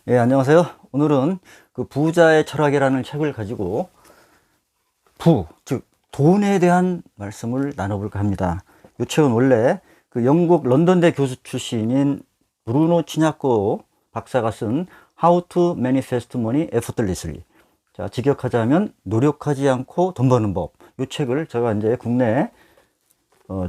예, 안녕하세요. 오늘은 그 부자의 철학이라는 책을 가지고 즉 돈에 대한 말씀을 나눠볼까 합니다. 이 책은 원래 그 영국 런던대 교수 출신인 브루노 치냐코 박사가 쓴 How to Manifest Money Effortlessly. 자, 직역하자면 노력하지 않고 돈 버는 법. 이 책을 제가 이제 국내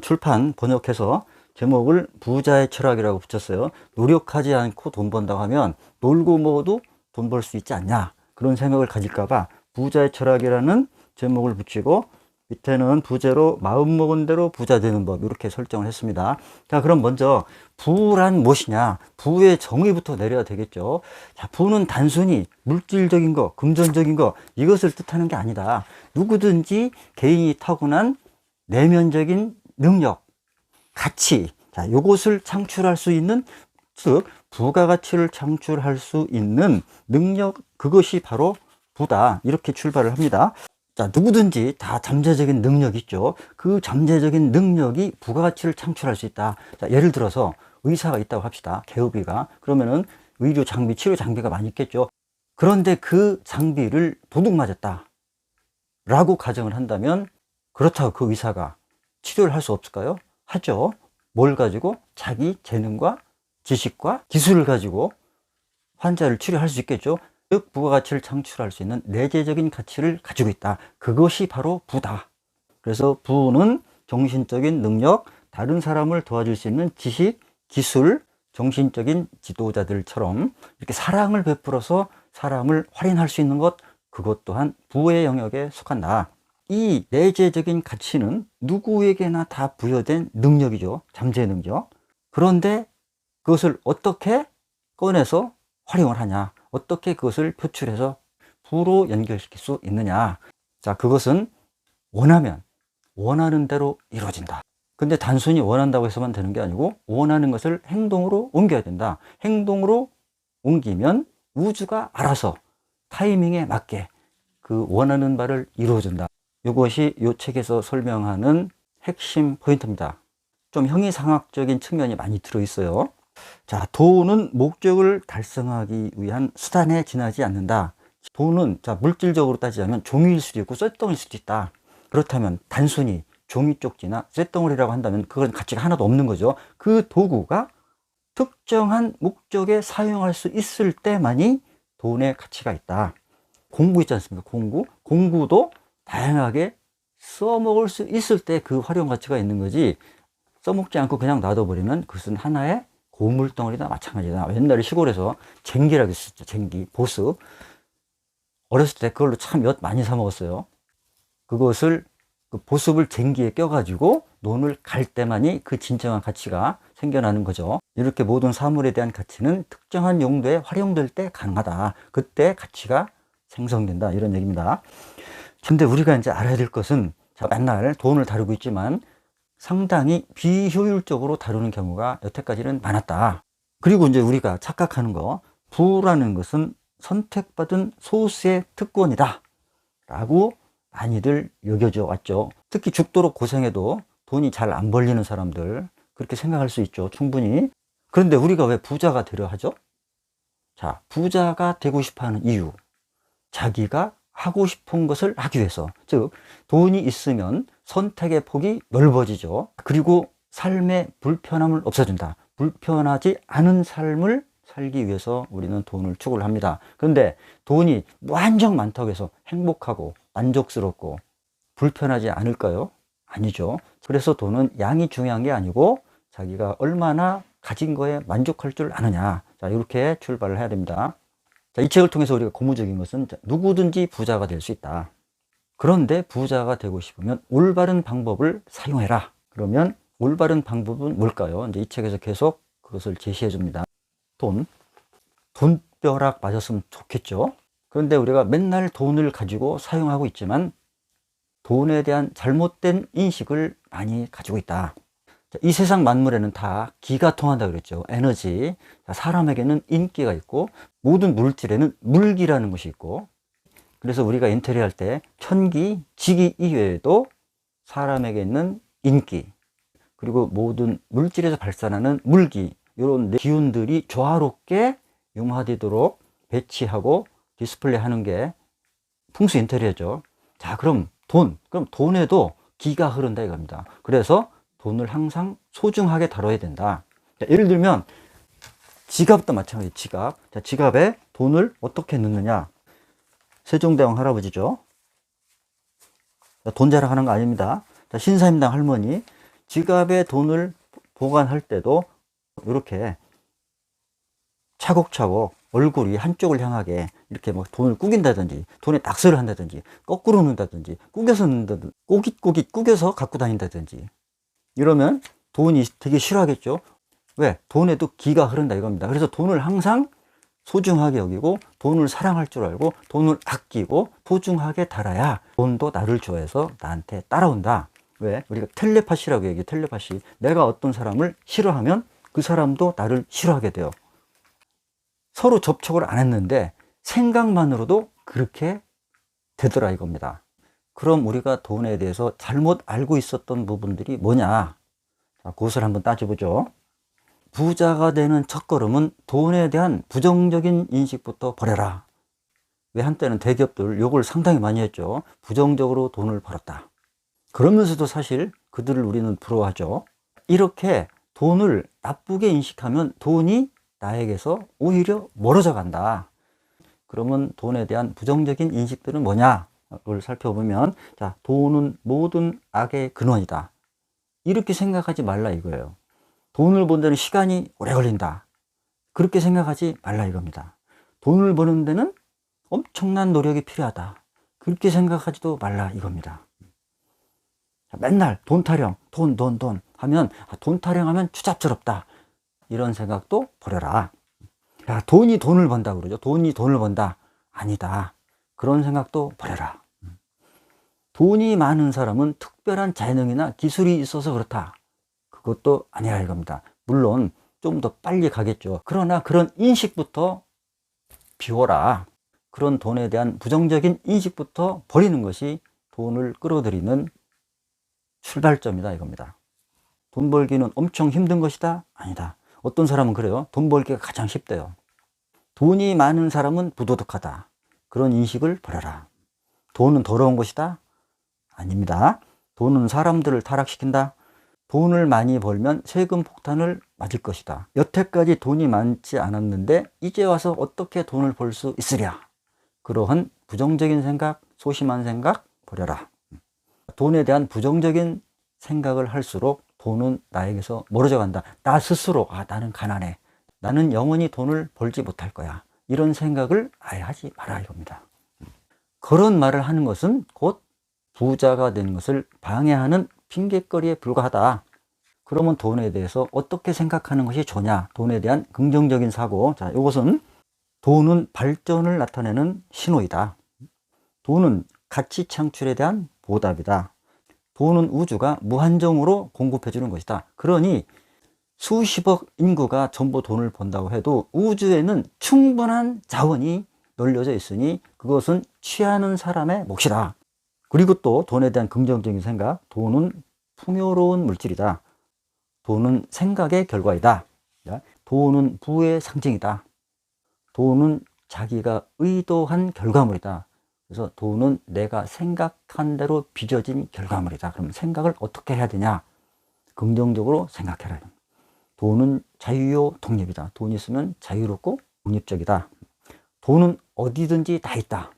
출판 번역해서 제목을 부자의 철학이라고 붙였어요. 노력하지 않고 돈 번다고 하면 놀고 먹어도 돈 벌 수 있지 않냐, 그런 생각을 가질까봐 부자의 철학이라는 제목을 붙이고 밑에는 부제로 마음먹은 대로 부자 되는 법, 이렇게 설정을 했습니다. 자, 그럼 먼저 부란 무엇이냐, 부의 정의부터 내려야 되겠죠. 자, 부는 단순히 물질적인 거, 금전적인 거, 이것을 뜻하는 게 아니다. 누구든지 개인이 타고난 내면적인 능력, 가치, 자, 요것을 창출할 수 있는, 즉 부가가치를 창출할 수 있는 능력, 그것이 바로 부다, 이렇게 출발을 합니다. 자, 누구든지 다 잠재적인 능력이 있죠. 그 잠재적인 능력이 부가가치를 창출할 수 있다. 자, 예를 들어서 의사가 있다고 합시다. 개업의가. 그러면은 의료 장비, 치료 장비가 많이 있겠죠. 그런데 그 장비를 도둑 맞았다 라고 가정을 한다면, 그렇다고 그 의사가 치료를 할 수 없을까요? 하죠. 뭘 가지고? 자기 재능과 지식과 기술을 가지고 환자를 치료할 수 있겠죠. 즉 부가가치를 창출할 수 있는 내재적인 가치를 가지고 있다. 그것이 바로 부다. 그래서 부는 정신적인 능력, 다른 사람을 도와줄 수 있는 지식, 기술, 정신적인 지도자들처럼 이렇게 사랑을 베풀어서 사람을 활인할 수 있는 것, 그것 또한 부의 영역에 속한다. 이 내재적인 가치는 누구에게나 다 부여된 능력이죠. 잠재 능력. 그런데 그것을 어떻게 꺼내서 활용을 하냐, 어떻게 그것을 표출해서 부로 연결시킬 수 있느냐. 자, 그것은 원하면 원하는 대로 이루어진다. 근데 단순히 원한다고 해서만 되는 게 아니고 원하는 것을 행동으로 옮겨야 된다. 행동으로 옮기면 우주가 알아서 타이밍에 맞게 그 원하는 바를 이루어준다. 이것이 이 책에서 설명하는 핵심 포인트입니다. 좀 형이상학적인 측면이 많이 들어있어요. 자, 돈은 목적을 달성하기 위한 수단에 지나지 않는다. 돈은, 자, 물질적으로 따지자면 종이일 수도 있고 쇳덩이일 수도 있다. 그렇다면 단순히 종이 쪽지나 쇳덩어리라고 한다면 그건 가치가 하나도 없는 거죠. 그 도구가 특정한 목적에 사용할 수 있을 때만이 돈의 가치가 있다. 공구 있지 않습니까? 공구도 다양하게 써먹을 수 있을 때 그 활용 가치가 있는 거지, 써먹지 않고 그냥 놔둬버리면 그것은 하나의 고물덩어리나 마찬가지다. 옛날에 시골에서 쟁기라고 했었죠. 쟁기, 보습. 어렸을 때 그걸로 참 엿 많이 사 먹었어요. 그것을, 그 보습을 쟁기에 껴가지고 논을 갈 때만이 그 진정한 가치가 생겨나는 거죠. 이렇게 모든 사물에 대한 가치는 특정한 용도에 활용될 때 가능하다. 그때 가치가 생성된다, 이런 얘기입니다. 근데 우리가 이제 알아야 될 것은, 자, 맨날 돈을 다루고 있지만 상당히 비효율적으로 다루는 경우가 여태까지는 많았다. 그리고 이제 우리가 착각하는 거, 부라는 것은 선택받은 소수의 특권이다 라고 많이들 여겨져 왔죠. 특히 죽도록 고생해도 돈이 잘 안 벌리는 사람들, 그렇게 생각할 수 있죠, 충분히. 그런데 우리가 왜 부자가 되려 하죠? 자, 부자가 되고 싶어 하는 이유, 자기가 하고 싶은 것을 하기 위해서. 즉 돈이 있으면 선택의 폭이 넓어지죠. 그리고 삶의 불편함을 없애준다. 불편하지 않은 삶을 살기 위해서 우리는 돈을 추구를 합니다. 그런데 돈이 무한정 많다고 해서 행복하고 만족스럽고 불편하지 않을까요? 아니죠. 그래서 돈은 양이 중요한 게 아니고 자기가 얼마나 가진 거에 만족할 줄 아느냐. 자, 이렇게 출발을 해야 됩니다. 자, 이 책을 통해서 우리가 고무적인 것은, 누구든지 부자가 될 수 있다. 그런데 부자가 되고 싶으면 올바른 방법을 사용해라. 그러면 올바른 방법은 뭘까요? 이제 이 책에서 계속 그것을 제시해 줍니다. 돈벼락 맞았으면 좋겠죠. 그런데 우리가 맨날 돈을 가지고 사용하고 있지만 돈에 대한 잘못된 인식을 많이 가지고 있다. 이 세상 만물에는 다 기가 통한다 그랬죠. 에너지. 사람에게는 인기가 있고 모든 물질에는 물기라는 것이 있고, 그래서 우리가 인테리어 할 때 천기, 지기 이외에도 사람에게 있는 인기, 그리고 모든 물질에서 발산하는 물기, 이런 기운들이 조화롭게 융화되도록 배치하고 디스플레이 하는 게 풍수 인테리어죠. 자, 그럼 그럼 돈에도 기가 흐른다 이겁니다. 그래서 돈을 항상 소중하게 다뤄야 된다. 자, 예를 들면 지갑도 마찬가지. 자, 지갑에 돈을 어떻게 넣느냐. 세종대왕 할아버지죠. 자, 돈 자랑하는 거 아닙니다. 자, 신사임당 할머니, 지갑에 돈을 보관할 때도 이렇게 차곡차곡 얼굴이 한쪽을 향하게 이렇게 뭐 돈을 꾸긴다든지, 돈에 낙서를 한다든지, 거꾸로 넣는다든지, 꾸겨서 넣는다든지, 꼬깃꼬깃 꾸겨서 갖고 다닌다든지, 이러면 돈이 되게 싫어하겠죠. 왜? 돈에도 기가 흐른다 이겁니다. 그래서 돈을 항상 소중하게 여기고, 돈을 사랑할 줄 알고, 돈을 아끼고 소중하게 달아야 돈도 나를 좋아해서 나한테 따라온다. 왜? 우리가 텔레파시라고 얘기해요. 텔레파시. 내가 어떤 사람을 싫어하면 그 사람도 나를 싫어하게 돼요. 서로 접촉을 안 했는데 생각만으로도 그렇게 되더라 이겁니다. 그럼 우리가 돈에 대해서 잘못 알고 있었던 부분들이 뭐냐? 자, 그것을 한번 따져보죠. 부자가 되는 첫걸음은 돈에 대한 부정적인 인식부터 버려라. 왜 한때는 대기업들 욕을 상당히 많이 했죠. 부정적으로 돈을 벌었다. 그러면서도 사실 그들을 우리는 부러워하죠. 이렇게 돈을 나쁘게 인식하면 돈이 나에게서 오히려 멀어져 간다. 그러면 돈에 대한 부정적인 인식들은 뭐냐를 살펴보면, 자, 돈은 모든 악의 근원이다. 이렇게 생각하지 말라 이거예요. 돈을 번 데는 시간이 오래 걸린다. 그렇게 생각하지 말라 이겁니다. 돈을 버는 데는 엄청난 노력이 필요하다. 그렇게 생각하지도 말라 이겁니다. 자, 맨날 돈 타령, 돈 하면, 돈 타령하면 추잡스럽다. 이런 생각도 버려라. 야, 돈이 돈을 번다 그러죠. 돈이 돈을 번다. 아니다. 그런 생각도 버려라. 돈이 많은 사람은 특별한 재능이나 기술이 있어서 그렇다. 그것도 아니라 이겁니다. 물론 좀 더 빨리 가겠죠. 그러나 그런 인식부터 비워라. 그런 돈에 대한 부정적인 인식부터 버리는 것이 돈을 끌어들이는 출발점이다 이겁니다. 돈 벌기는 엄청 힘든 것이다? 아니다. 어떤 사람은 그래요. 돈 벌기가 가장 쉽대요. 돈이 많은 사람은 부도덕하다. 그런 인식을 버려라. 돈은 더러운 것이다? 아닙니다. 돈은 사람들을 타락시킨다. 돈을 많이 벌면 세금 폭탄을 맞을 것이다. 여태까지 돈이 많지 않았는데 이제 와서 어떻게 돈을 벌 수 있으랴. 그러한 부정적인 생각, 소심한 생각 버려라. 돈에 대한 부정적인 생각을 할수록 돈은 나에게서 멀어져 간다. 나 스스로, 나는 가난해. 나는 영원히 돈을 벌지 못할 거야. 이런 생각을 아예 하지 마라 이겁니다. 그런 말을 하는 것은 곧 부자가 되는 것을 방해하는 핑곗거리에 불과하다. 그러면 돈에 대해서 어떻게 생각하는 것이 좋냐? 돈에 대한 긍정적인 사고. 자, 이것은 돈은 발전을 나타내는 신호이다. 돈은 가치 창출에 대한 보답이다. 돈은 우주가 무한정으로 공급해 주는 것이다. 그러니 수십억 인구가 전부 돈을 번다고 해도 우주에는 충분한 자원이 널려져 있으니 그것은 취하는 사람의 몫이다. 그리고 또 돈에 대한 긍정적인 생각, 돈은 풍요로운 물질이다. 돈은 생각의 결과이다. 돈은 부의 상징이다. 돈은 자기가 의도한 결과물이다. 그래서 돈은 내가 생각한 대로 빚어진 결과물이다. 그럼 생각을 어떻게 해야 되냐? 긍정적으로 생각해라. 돈은 자유요 독립이다. 돈이 있으면 자유롭고 독립적이다. 돈은 어디든지 다 있다.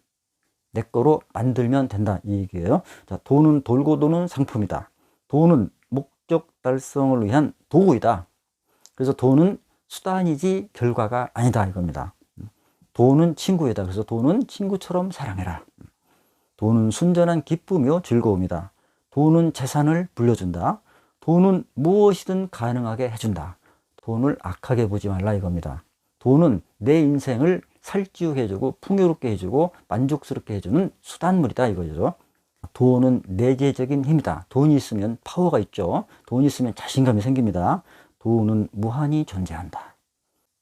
내 거로 만들면 된다. 이 얘기예요. 자, 돈은 돌고 도는 상품이다. 돈은 목적 달성을 위한 도구이다. 그래서 돈은 수단이지 결과가 아니다 이겁니다. 돈은 친구이다. 그래서 돈은 친구처럼 사랑해라. 돈은 순전한 기쁨이요 즐거움이다. 돈은 재산을 불려준다. 돈은 무엇이든 가능하게 해준다. 돈을 악하게 보지 말라 이겁니다. 돈은 내 인생을 살찌우게 해주고 풍요롭게 해주고 만족스럽게 해주는 수단물이다 이거죠. 돈은 내재적인 힘이다. 돈이 있으면 파워가 있죠. 돈이 있으면 자신감이 생깁니다. 돈은 무한히 존재한다.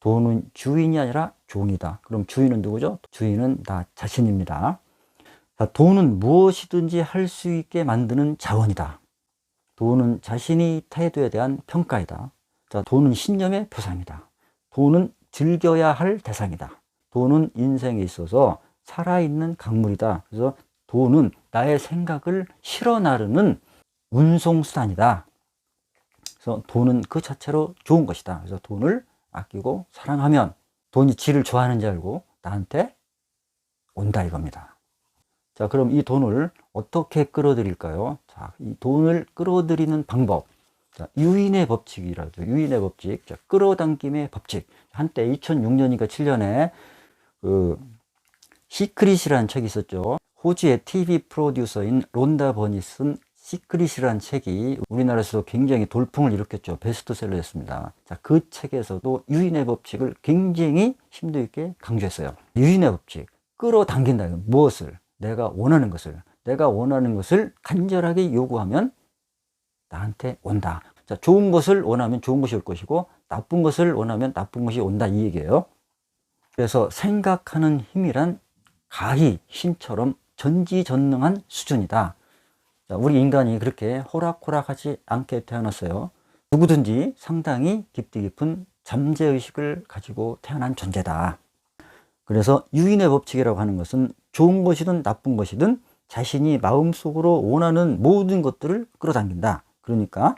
돈은 주인이 아니라 종이다. 그럼 주인은 누구죠? 주인은 나 자신입니다. 자, 돈은 무엇이든지 할 수 있게 만드는 자원이다. 돈은 자신의 태도에 대한 평가이다. 자, 돈은 신념의 표상이다. 돈은 즐겨야 할 대상이다. 돈은 인생에 있어서 살아있는 강물이다. 그래서 돈은 나의 생각을 실어 나르는 운송수단이다. 그래서 돈은 그 자체로 좋은 것이다. 그래서 돈을 아끼고 사랑하면 돈이 지를 좋아하는지 알고 나한테 온다 이겁니다. 자, 그럼 이 돈을 어떻게 끌어들일까요? 자, 이 돈을 끌어들이는 방법. 자, 유인의 법칙이라죠. 유인의 법칙. 자, 끌어당김의 법칙. 한때 2006년인가 7년에 그 시크릿이라는 책이 있었죠. 호주의 TV 프로듀서인 론다 버니 쓴 시크릿이라는 책이 우리나라에서도 굉장히 돌풍을 일으켰죠. 베스트셀러였습니다. 자, 그 책에서도 유인의 법칙을 굉장히 심도 있게 강조했어요. 유인의 법칙. 끌어당긴다. 무엇을? 내가 원하는 것을 간절하게 요구하면 나한테 온다. 자, 좋은 것을 원하면 좋은 것이 올 것이고 나쁜 것을 원하면 나쁜 것이 온다 이 얘기예요. 그래서 생각하는 힘이란 가히 신처럼 전지전능한 수준이다. 자, 우리 인간이 그렇게 호락호락하지 않게 태어났어요. 누구든지 상당히 깊이 깊은 잠재의식을 가지고 태어난 존재다. 그래서 유인의 법칙이라고 하는 것은 좋은 것이든 나쁜 것이든 자신이 마음속으로 원하는 모든 것들을 끌어당긴다. 그러니까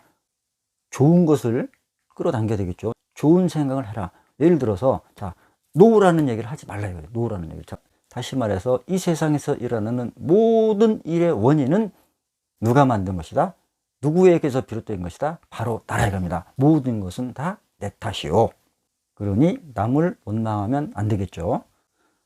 좋은 것을 끌어당겨야 되겠죠. 좋은 생각을 해라. 예를 들어서 자, 노라는 얘기를 하지 말라 이거예요. 노라는 얘기. 자, 다시 말해서 이 세상에서 일어나는 모든 일의 원인은 누가 만든 것이다? 누구에게서 비롯된 것이다? 바로 나라 이겁니다. 모든 것은 다 내 탓이요. 그러니 남을 원망하면 안 되겠죠.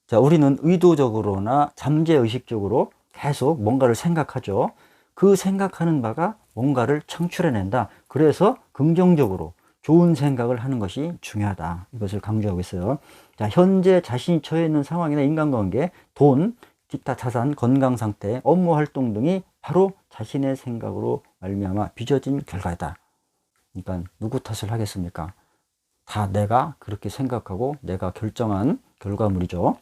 자, 우리는 의도적으로나 잠재의식적으로 계속 뭔가를 생각하죠. 그 생각하는 바가 뭔가를 창출해낸다. 그래서 긍정적으로 좋은 생각을 하는 것이 중요하다. 이것을 강조하고 있어요. 자, 현재 자신이 처해 있는 상황이나 인간관계, 돈, 기타 자산, 건강 상태, 업무 활동 등이 바로 자신의 생각으로 말미암아 빚어진 결과이다. 그러니까 누구 탓을 하겠습니까? 다 내가 그렇게 생각하고 내가 결정한 결과물이죠.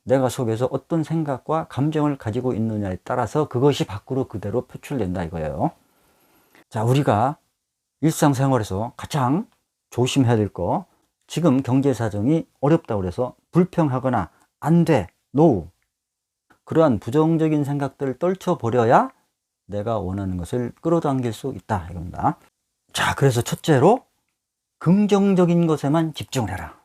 내가 속에서 어떤 생각과 감정을 가지고 있느냐에 따라서 그것이 밖으로 그대로 표출된다 이거예요. 자, 우리가 일상생활에서 가장 조심해야 될 거, 지금 경제 사정이 어렵다고 해서 불평하거나 안 돼, 노, 그러한 부정적인 생각들을 떨쳐버려야 내가 원하는 것을 끌어당길 수 있다 이겁니다. 자, 그래서 첫째로 긍정적인 것에만 집중을 해라.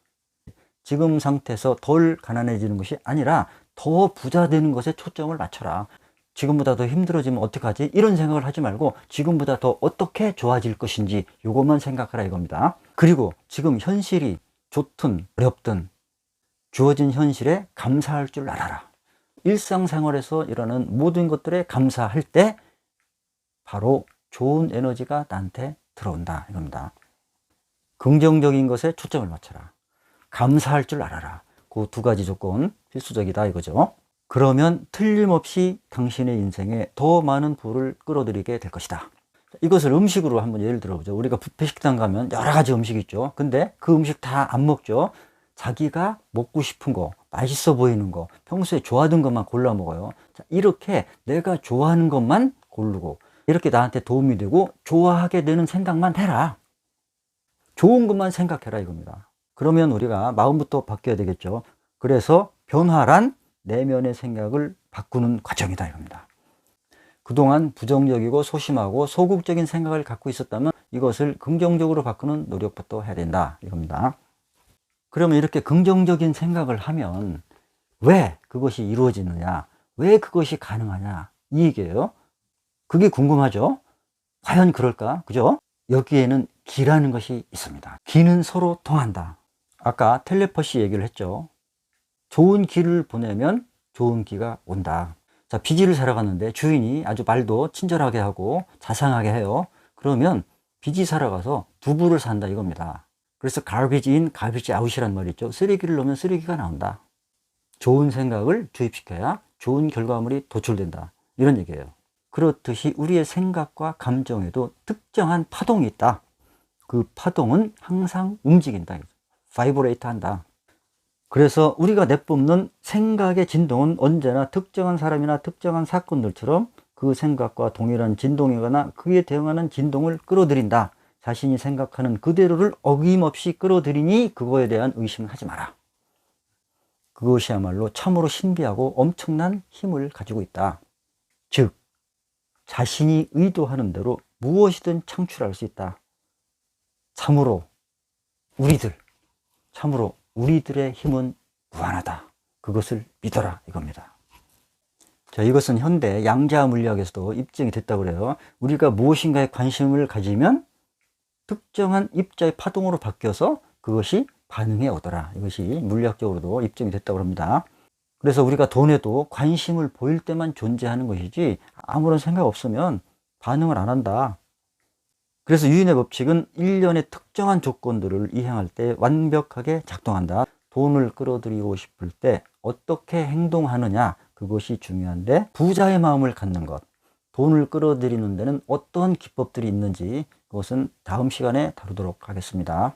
지금 상태에서 덜 가난해지는 것이 아니라 더 부자 되는 것에 초점을 맞춰라. 지금보다 더 힘들어지면 어떡하지? 이런 생각을 하지 말고 지금보다 더 어떻게 좋아질 것인지 이것만 생각하라 이겁니다. 그리고 지금 현실이 좋든 어렵든 주어진 현실에 감사할 줄 알아라. 일상생활에서 일어나는 모든 것들에 감사할 때 바로 좋은 에너지가 나한테 들어온다 이겁니다. 긍정적인 것에 초점을 맞춰라. 감사할 줄 알아라. 그 두 가지 조건 필수적이다 이거죠. 그러면 틀림없이 당신의 인생에 더 많은 부를 끌어들이게 될 것이다. 이것을 음식으로 한번 예를 들어보죠. 우리가 뷔페 식당 가면 여러 가지 음식이 있죠. 근데 그 음식 다 안 먹죠. 자기가 먹고 싶은 거, 맛있어 보이는 거, 평소에 좋아하던 것만 골라 먹어요. 자, 이렇게 내가 좋아하는 것만 고르고 이렇게 나한테 도움이 되고 좋아하게 되는 생각만 해라. 좋은 것만 생각해라 이겁니다. 그러면 우리가 마음부터 바뀌어야 되겠죠. 그래서 변화란 내면의 생각을 바꾸는 과정이다 이겁니다. 그동안 부정적이고 소심하고 소극적인 생각을 갖고 있었다면 이것을 긍정적으로 바꾸는 노력부터 해야 된다 이겁니다. 그러면 이렇게 긍정적인 생각을 하면 왜 그것이 이루어지느냐, 왜 그것이 가능하냐 이 얘기예요. 그게 궁금하죠. 과연 그럴까? 그죠? 여기에는 기라는 것이 있습니다. 기는 서로 통한다. 아까 텔레퍼시 얘기를 했죠. 좋은 기를 보내면 좋은 기가 온다. 자, 비지를 사러 갔는데 주인이 아주 말도 친절하게 하고 자상하게 해요. 그러면 비지 사러 가서 두부를 산다 이겁니다. 그래서 garbage in, garbage out이란 말이 있죠. 쓰레기를 넣으면 쓰레기가 나온다. 좋은 생각을 주입시켜야 좋은 결과물이 도출된다. 이런 얘기예요. 그렇듯이 우리의 생각과 감정에도 특정한 파동이 있다. 그 파동은 항상 움직인다. 바이브레이트 한다. 그래서 우리가 내뿜는 생각의 진동은 언제나 특정한 사람이나 특정한 사건들처럼 그 생각과 동일한 진동이거나 그에 대응하는 진동을 끌어들인다. 자신이 생각하는 그대로를 어김없이 끌어들이니 그거에 대한 의심은 하지 마라. 그것이야말로 참으로 신비하고 엄청난 힘을 가지고 있다. 즉, 자신이 의도하는 대로 무엇이든 창출할 수 있다. 참으로 우리들의 힘은 무한하다. 그것을 믿어라 이겁니다. 자, 이것은 현대 양자 물리학에서도 입증이 됐다고 그래요. 우리가 무엇인가에 관심을 가지면 특정한 입자의 파동으로 바뀌어서 그것이 반응해 오더라. 이것이 물리학적으로도 입증이 됐다고 합니다. 그래서 우리가 돈에도 관심을 보일 때만 존재하는 것이지 아무런 생각 없으면 반응을 안 한다. 그래서 유인의 법칙은 일련의 특정한 조건들을 이행할 때 완벽하게 작동한다. 돈을 끌어들이고 싶을 때 어떻게 행동하느냐, 그것이 중요한데 부자의 마음을 갖는 것, 돈을 끌어들이는 데는 어떤 기법들이 있는지 그것은 다음 시간에 다루도록 하겠습니다.